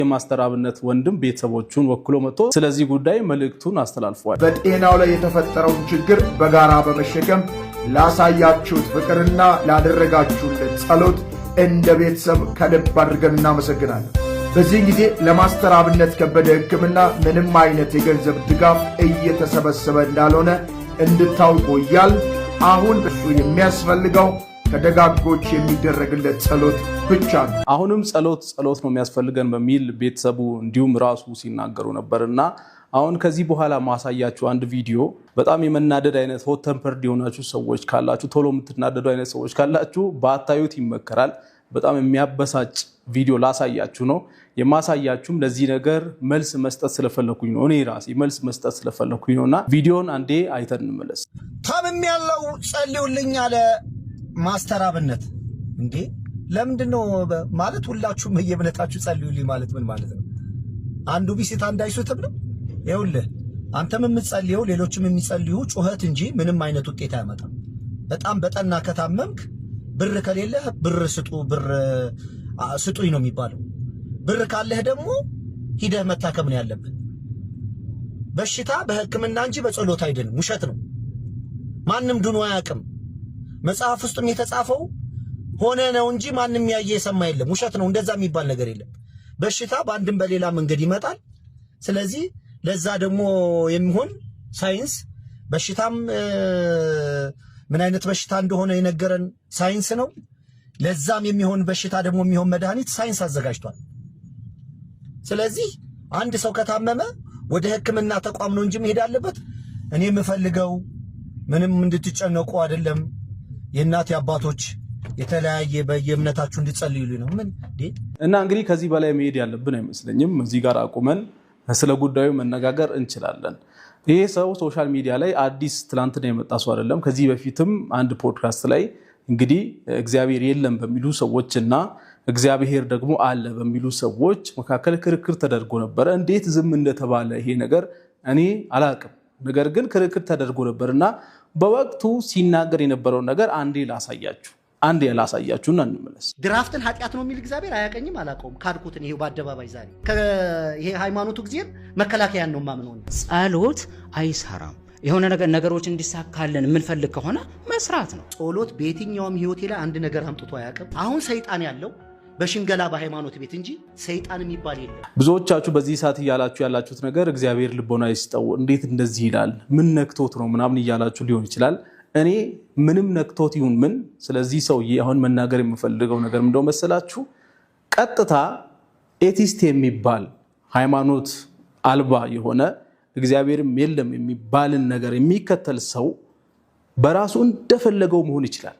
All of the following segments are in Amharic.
የማስተራብነት ወንድም ቤተሰቦቹን ወክሎ መጥቶ ስለዚህ ጉዳይ መልእክቱን አስተላልፏል። በጤናው ላይ የተፈጠረውን ችግር በጋራ በመሸከም ላሳያችሁት ፍቅርና ላደረጋችሁለት ጸሎት እንደ ቤተሰብ ከልብ አድርገን እናመሰግናለን። በዚህ ጊዜ ለማስተራብነት ከበደ ሕክምና ምንም አይነት የገንዘብ ድጋፍ እየተሰበሰበ እንዳልሆነ እንድታውቁ እያል አሁን እሱ የሚያስፈልገው ከደጋጎች የሚደረግለት ጸሎት ብቻ ነው። አሁንም ጸሎት ነው የሚያስፈልገን በሚል ቤተሰቡ እንዲሁም ራሱ ሲናገሩ ነበርና አሁን ከዚህ በኋላ ማሳያችሁ አንድ ቪዲዮ በጣም የመናደድ አይነት ሆት ቴምፐርድ የሆናችሁ ሰዎች ካላችሁ፣ ቶሎ የምትናደዱ አይነት ሰዎች ካላችሁ ባታዩት ይመከራል። በጣም የሚያበሳጭ ቪዲዮ ላሳያችሁ ነው። የማሳያችሁም ለዚህ ነገር መልስ መስጠት ስለፈለኩኝ ነው። እኔ ራሴ መልስ መስጠት ስለፈለኩኝ ነውና ቪዲዮን አንዴ አይተን እንመለስ። ታምም ያለው ጸልዩልኝ አለ ማስተራብነት እንዴ ለምንድነው ማለት? ሁላችሁም በየእምነታችሁ ጸልዩልኝ ማለት ምን ማለት ነው? አንዱ ቢሲት አንድ አይሱትም ነው። ይኸውልህ አንተም የምትጸልየው ሌሎችም የሚጸልዩ ጩኸት እንጂ ምንም አይነት ውጤት አያመጣም። በጣም በጠና ከታመምክ ብር ከሌለህ ብር ስጡኝ ነው የሚባለው። ብር ካለህ ደግሞ ሂደህ መታከም ነው ያለብን። በሽታ በሕክምና እንጂ በጸሎት አይደለም። ውሸት ነው። ማንም ድኖ አያውቅም። መጽሐፍ ውስጥም የተጻፈው ሆነ ነው እንጂ ማንም ያየ የሰማ የለም። ውሸት ነው። እንደዛ የሚባል ነገር የለም። በሽታ በአንድም በሌላ መንገድ ይመጣል። ስለዚህ ለዛ ደግሞ የሚሆን ሳይንስ በሽታም ምን አይነት በሽታ እንደሆነ የነገረን ሳይንስ ነው። ለዛም የሚሆን በሽታ ደግሞ የሚሆን መድኃኒት ሳይንስ አዘጋጅቷል። ስለዚህ አንድ ሰው ከታመመ ወደ ሕክምና ተቋም ነው እንጂ መሄድ አለበት። እኔ የምፈልገው ምንም እንድትጨነቁ አይደለም። የእናት አባቶች የተለያየ በየእምነታችሁ እንድትጸልዩልኝ ነው። ምን እና እንግዲህ ከዚህ በላይ መሄድ ያለብን አይመስለኝም። እዚህ ጋር አቁመን ስለ ጉዳዩ መነጋገር እንችላለን። ይሄ ሰው ሶሻል ሚዲያ ላይ አዲስ ትላንትና የመጣ ሰው አይደለም። ከዚህ በፊትም አንድ ፖድካስት ላይ እንግዲህ እግዚአብሔር የለም በሚሉ ሰዎችና እግዚአብሔር ደግሞ አለ በሚሉ ሰዎች መካከል ክርክር ተደርጎ ነበረ። እንዴት ዝም እንደተባለ ይሄ ነገር እኔ አላቅም። ነገር ግን ክርክር ተደርጎ ነበርና በወቅቱ ሲናገር የነበረው ነገር አንዴ ላሳያችሁና እንመለስ። ድራፍትን ኃጢአት ነው የሚል እግዚአብሔር አያቀኝም አላቀውም ካድኩትን ይሄው በአደባባይ ዛሬ ይሄ ሃይማኖቱ ጊዜም መከላከያን ነው ማምነው። ጸሎት አይሰራም። የሆነ ነገሮች እንዲሳካልን የምንፈልግ ከሆነ መስራት ነው። ጸሎት በየትኛውም ህይወቴ ላይ አንድ ነገር አምጥቶ አያውቅም። አሁን ሰይጣን ያለው በሽንገላ በሃይማኖት ቤት እንጂ ሰይጣን የሚባል የለም። ብዙዎቻችሁ በዚህ ሰዓት እያላችሁ ያላችሁት ነገር እግዚአብሔር ልቦና ይስጠው፣ እንዴት እንደዚህ ይላል፣ ምን ነክቶት ነው ምናምን እያላችሁ ሊሆን ይችላል። እኔ ምንም ነክቶት ይሁን ምን ስለዚህ ሰውዬ አሁን መናገር የምፈልገው ነገር እንደው መሰላችሁ፣ ቀጥታ ኤቲስት የሚባል ሃይማኖት አልባ የሆነ እግዚአብሔርም የለም የሚባልን ነገር የሚከተል ሰው በራሱ እንደፈለገው መሆን ይችላል።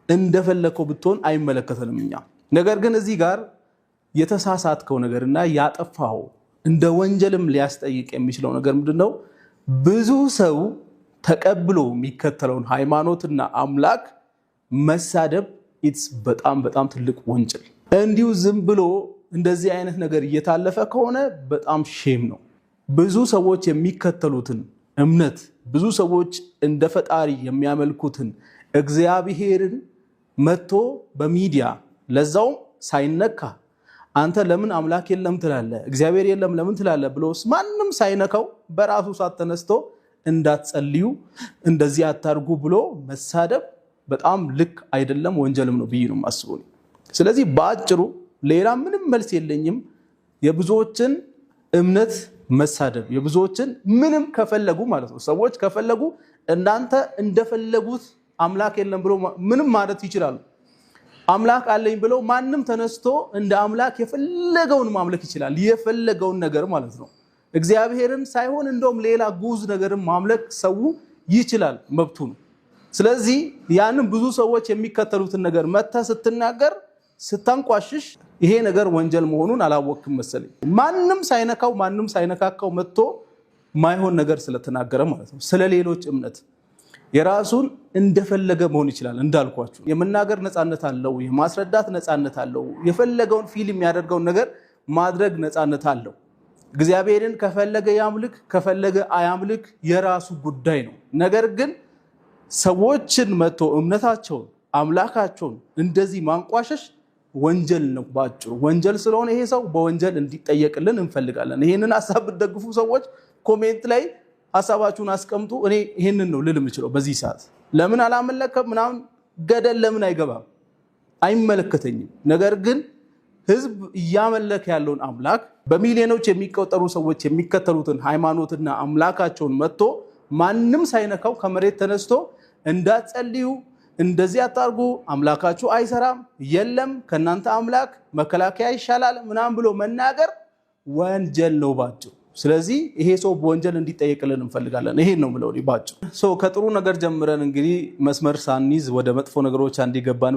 እንደፈለከው ብትሆን አይመለከተንም እኛ። ነገር ግን እዚህ ጋር የተሳሳትከው ነገርና ያጠፋው እንደ ወንጀልም ሊያስጠይቅ የሚችለው ነገር ምንድነው? ብዙ ሰው ተቀብሎ የሚከተለውን ሃይማኖትና አምላክ መሳደብ በጣም ትልቅ ወንጀል። እንዲሁ ዝም ብሎ እንደዚህ አይነት ነገር እየታለፈ ከሆነ በጣም ሼም ነው። ብዙ ሰዎች የሚከተሉትን እምነት፣ ብዙ ሰዎች እንደ ፈጣሪ የሚያመልኩትን እግዚአብሔርን መጥቶ በሚዲያ ለዛውም ሳይነካ አንተ ለምን አምላክ የለም ትላለህ፣ እግዚአብሔር የለም ለምን ትላለህ ብሎስ ማንም ሳይነካው በራሱ ሰዓት ተነስቶ እንዳትጸልዩ እንደዚህ አታርጉ ብሎ መሳደብ በጣም ልክ አይደለም፣ ወንጀልም ነው ብዬ ነው የማስበው። ስለዚህ በአጭሩ ሌላ ምንም መልስ የለኝም። የብዙዎችን እምነት መሳደብ የብዙዎችን ምንም ከፈለጉ ማለት ነው ሰዎች ከፈለጉ እናንተ እንደፈለጉት አምላክ የለም ብሎ ምንም ማለት ይችላሉ። አምላክ አለኝ ብለው ማንም ተነስቶ እንደ አምላክ የፈለገውን ማምለክ ይችላል። የፈለገውን ነገር ማለት ነው። እግዚአብሔርን ሳይሆን እንደውም ሌላ ጉዝ ነገርን ማምለክ ሰው ይችላል፣ መብቱ ነው። ስለዚህ ያንን ብዙ ሰዎች የሚከተሉትን ነገር መተህ ስትናገር ስታንቋሽሽ ይሄ ነገር ወንጀል መሆኑን አላወቅም መሰለኝ። ማንም ሳይነካው ማንም ሳይነካካው መጥቶ ማይሆን ነገር ስለተናገረ ማለት ነው። ስለሌሎች እምነት የራሱን እንደፈለገ መሆን ይችላል። እንዳልኳችሁ የመናገር ነፃነት አለው፣ የማስረዳት ነፃነት አለው፣ የፈለገውን ፊልም የሚያደርገውን ነገር ማድረግ ነፃነት አለው። እግዚአብሔርን ከፈለገ ያምልክ ከፈለገ አያምልክ የራሱ ጉዳይ ነው። ነገር ግን ሰዎችን መጥቶ እምነታቸውን አምላካቸውን እንደዚህ ማንቋሸሽ ወንጀል ነው ባጭሩ። ወንጀል ስለሆነ ይሄ ሰው በወንጀል እንዲጠየቅልን እንፈልጋለን። ይሄንን ሐሳብ ብትደግፉ ሰዎች ኮሜንት ላይ ሐሳባችሁን አስቀምጡ። እኔ ይሄንን ነው ልል የምችለው በዚህ ሰዓት። ለምን አላመለከም ምናምን ገደል ለምን አይገባም አይመለከተኝም። ነገር ግን ህዝብ እያመለከ ያለውን አምላክ በሚሊዮኖች የሚቆጠሩ ሰዎች የሚከተሉትን ሃይማኖትና አምላካቸውን መጥቶ ማንም ሳይነካው ከመሬት ተነስቶ እንዳትጸልዩ እንደዚህ አታርጉ አምላካችሁ አይሰራም የለም ከናንተ አምላክ መከላከያ ይሻላል ምናምን ብሎ መናገር ወንጀል ነው ባጭሩ። ስለዚህ ይሄ ሰው በወንጀል እንዲጠየቅልን እንፈልጋለን። ይሄን ነው ብለው ባጭሩ። ከጥሩ ነገር ጀምረን እንግዲህ መስመር ሳንይዝ ወደ መጥፎ ነገሮች አንዲገባን